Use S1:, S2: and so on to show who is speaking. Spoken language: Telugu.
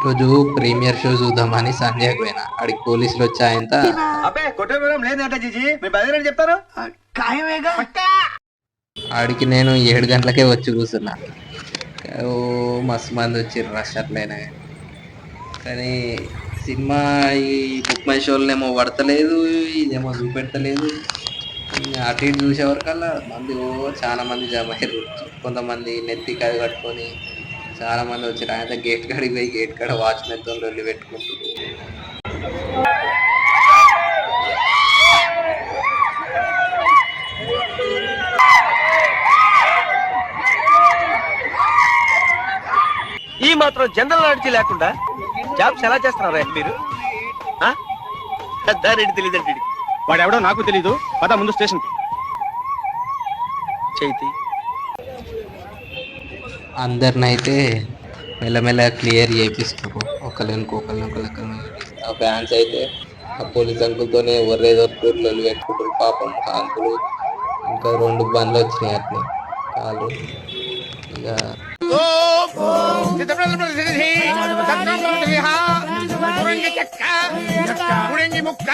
S1: రోజు ప్రీమియర్ షో చూద్దామని సంజయ్ పోయినా ఆడికి పోలీసులు వచ్చాయంత.
S2: అబ్బే కొట్టే వివరం లేదంట జీజీ, మీ బదిలీ చెప్తారు. ఖాయమేగా.
S1: ఆడికి నేను 7 గంటలకే వచ్చి కూర్చున్నా. ఓ మస్తు మంది వచ్చిర్రు రష్ అట్లయినా కానీ సినిమా ఈ బుక్ మై షోలనేమో పడతలేదు, ఇదేమో చూపెడతలేదు. అటు ఇటు చూసేవరకల్లా మంది చాలా మంది జమ అయ్యారు. కొంతమంది నెత్తికి అది కట్టుకొని చాలా మంది వచ్చారు. ఆయన గేట్ కాడికి పోయి గేట్ కాడ వాచ్మెన్ తో వెళ్ళి పెట్టుకుంటారు.
S2: ఈ మాత్రం జనరల్ నాలెడ్జ్ లేకుండా జాబ్స్ ఎలా చేస్తున్నారా మీరు? దాని తెలియదండి.
S3: వాడెవడో నాకు తెలీదు. పద ముందు స్టేషన్ కి.
S2: చైతి
S1: అందరినైతే మెల్లమెల్ల క్లియర్ చేపిస్తారు ఒకళ్ళని. ఆ ఫ్యాన్స్ అయితే ఆ పోలీస్ అంకులతోనే ఎవరేదో టూర్లు పెట్టుకుంటారు. పాపం ఆ అంకులు ఇంకా 2 బండ్లు వచ్చినాయి అట్నే కాళ్ళు ఇక
S3: ముక్క